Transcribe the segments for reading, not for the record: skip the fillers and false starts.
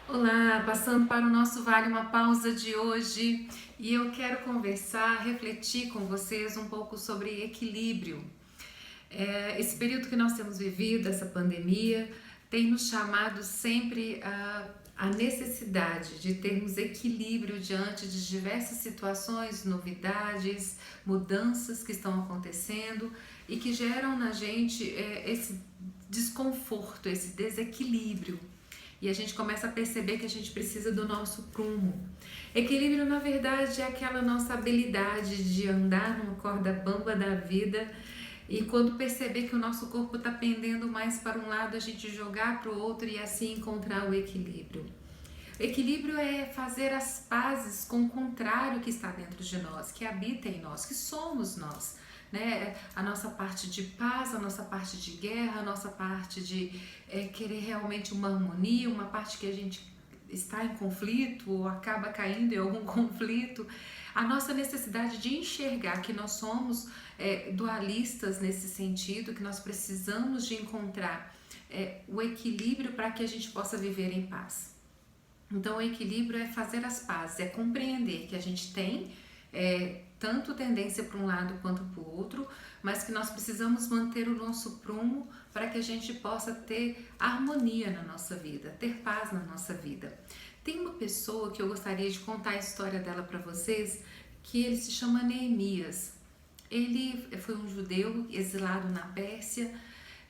Olá, passando para o nosso Vale uma Pausa de hoje e eu quero conversar, refletir com vocês um pouco sobre equilíbrio. Esse período que nós temos vivido, essa pandemia, tem nos chamado sempre a necessidade de termos equilíbrio diante de diversas situações, novidades, mudanças que estão acontecendo e que geram na gente esse desconforto, esse desequilíbrio. E a gente começa a perceber que a gente precisa do nosso prumo. Equilíbrio, na verdade, é aquela nossa habilidade de andar numa corda bamba da vida e quando perceber que o nosso corpo está pendendo mais para um lado, a gente jogar para o outro e assim encontrar o equilíbrio. Equilíbrio é fazer as pazes com o contrário que está dentro de nós, que habita em nós, que somos nós. Né? A nossa parte de paz, a nossa parte de guerra, a nossa parte de querer realmente uma harmonia, uma parte que a gente está em conflito ou acaba caindo em algum conflito, a nossa necessidade de enxergar que nós somos dualistas nesse sentido, que nós precisamos de encontrar o equilíbrio para que a gente possa viver em paz. Então, o equilíbrio é fazer as pazes, é compreender que a gente tem tanto tendência para um lado quanto para o outro, mas que nós precisamos manter o nosso prumo para que a gente possa ter harmonia na nossa vida, ter paz na nossa vida. Tem uma pessoa que eu gostaria de contar a história dela para vocês, que ele se chama Neemias. Ele foi um judeu exilado na Pérsia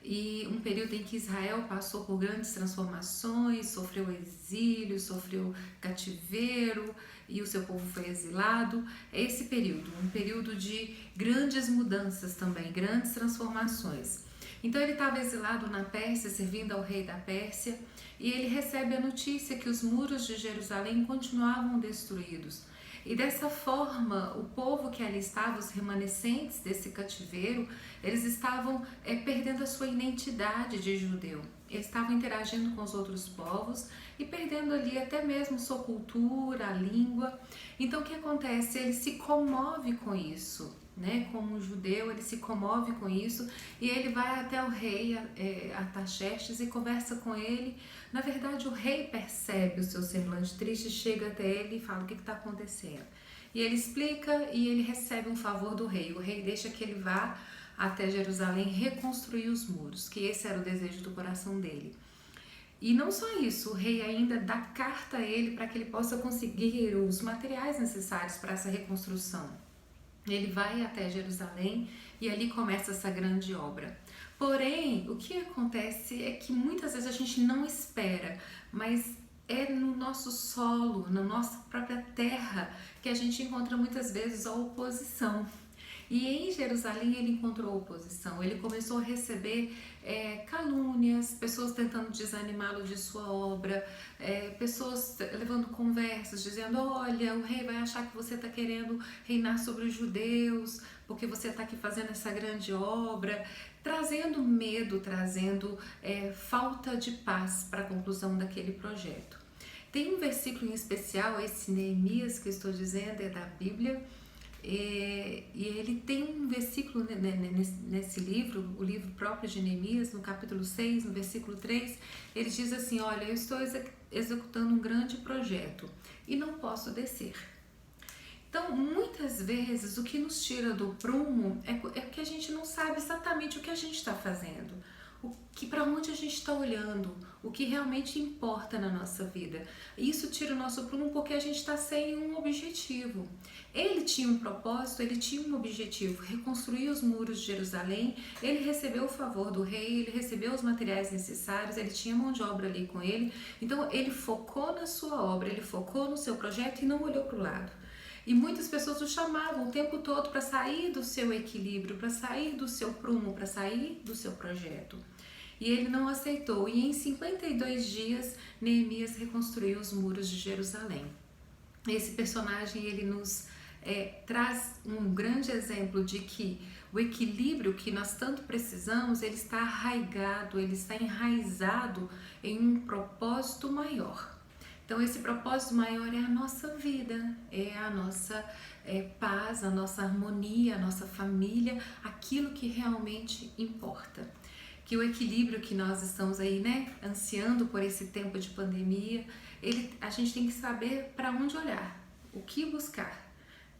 e um período em que Israel passou por grandes transformações, sofreu exílio, sofreu cativeiro e o seu povo foi exilado. É esse período, um período de grandes mudanças também, grandes transformações. Então ele estava exilado na Pérsia, servindo ao rei da Pérsia, e ele recebe a notícia que os muros de Jerusalém continuavam destruídos. E dessa forma, o povo que ali estava, os remanescentes desse cativeiro, eles estavam perdendo a sua identidade de judeu. Eles estavam interagindo com os outros povos e perdendo ali até mesmo sua cultura, a língua. Então o que acontece? Ele se comove com isso. Né, como um judeu, ele se comove com isso e ele vai até o rei Artaxerxes e conversa com ele. Na verdade, o rei percebe o seu semblante triste, chega até ele e fala o que está acontecendo. E ele explica e ele recebe um favor do rei. O rei deixa que ele vá até Jerusalém reconstruir os muros, que esse era o desejo do coração dele. E não só isso, o rei ainda dá carta a ele para que ele possa conseguir os materiais necessários para essa reconstrução. Ele vai até Jerusalém e ali começa essa grande obra. Porém, o que acontece é que muitas vezes a gente não espera, mas é no nosso solo, na nossa própria terra, que a gente encontra muitas vezes a oposição. E em Jerusalém ele encontrou oposição, ele começou a receber calúnias, pessoas tentando desanimá-lo de sua obra, pessoas levando conversas, dizendo: olha, o rei vai achar que você está querendo reinar sobre os judeus, porque você está aqui fazendo essa grande obra, trazendo medo, trazendo falta de paz para a conclusão daquele projeto. Tem um versículo em especial, esse Neemias que eu estou dizendo, é da Bíblia, e ele tem um versículo nesse livro, o livro próprio de Neemias, no capítulo 6, no versículo 3, ele diz assim: olha, eu estou executando um grande projeto e não posso descer. Então, muitas vezes, o que nos tira do prumo é que a gente não sabe exatamente o que a gente está fazendo, para onde a gente está olhando, o que realmente importa na nossa vida. Isso tira o nosso prumo porque a gente está sem um objetivo. Ele tinha um propósito, ele tinha um objetivo: reconstruir os muros de Jerusalém. Ele recebeu o favor do rei, ele recebeu os materiais necessários, ele tinha mão de obra ali com ele. Então, ele focou na sua obra, ele focou no seu projeto e não olhou para o lado. E muitas pessoas o chamavam o tempo todo para sair do seu equilíbrio, para sair do seu prumo, para sair do seu projeto. E ele não aceitou. E em 52 dias, Neemias reconstruiu os muros de Jerusalém. Esse personagem, ele nos traz um grande exemplo de que o equilíbrio que nós tanto precisamos, ele está arraigado, ele está enraizado em um propósito maior. Então, esse propósito maior é a nossa vida, é a nossa paz, a nossa harmonia, a nossa família, aquilo que realmente importa. que o equilíbrio que nós estamos aí, né, ansiando por esse tempo de pandemia, a gente tem que saber para onde olhar, o que buscar,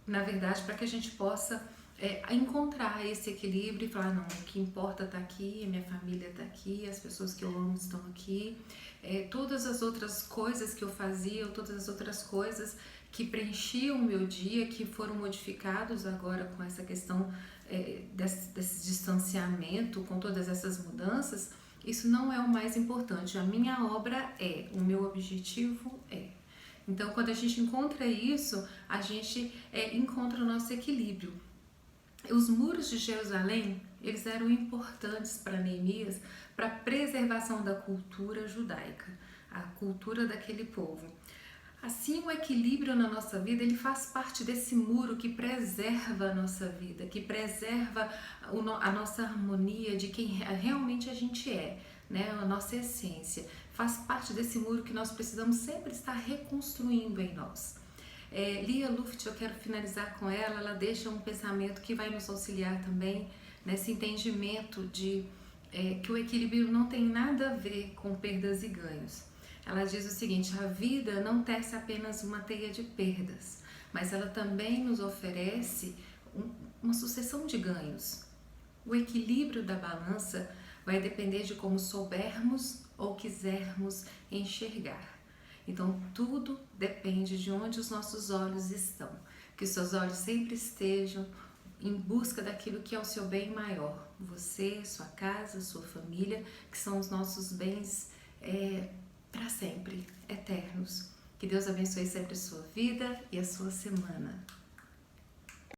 na verdade, para que a gente possa encontrar esse equilíbrio e falar, não, o que importa está aqui, a minha família está aqui, as pessoas que eu amo estão aqui, todas as outras coisas que eu fazia, ou todas as outras coisas que preenchiam o meu dia, que foram modificados agora com essa questão desse distanciamento, com todas essas mudanças, isso não é o mais importante. A minha obra o meu objetivo é. Então, quando a gente encontra isso, a gente encontra o nosso equilíbrio. Os muros de Jerusalém, eles eram importantes para Neemias, para a preservação da cultura judaica, a cultura daquele povo. Assim, o equilíbrio na nossa vida, ele faz parte desse muro que preserva a nossa vida, que preserva a nossa harmonia de quem realmente a gente é, né? A nossa essência. Faz parte desse muro que nós precisamos sempre estar reconstruindo em nós. Lia Luft, eu quero finalizar com ela deixa um pensamento que vai nos auxiliar também nesse entendimento de que o equilíbrio não tem nada a ver com perdas e ganhos. Ela diz o seguinte: a vida não tece apenas uma teia de perdas, mas ela também nos oferece uma sucessão de ganhos. O equilíbrio da balança vai depender de como soubermos ou quisermos enxergar. Então, tudo depende de onde os nossos olhos estão. Que os seus olhos sempre estejam em busca daquilo que é o seu bem maior. Você, sua casa, sua família, que são os nossos bens para sempre, eternos. Que Deus abençoe sempre a sua vida e a sua semana.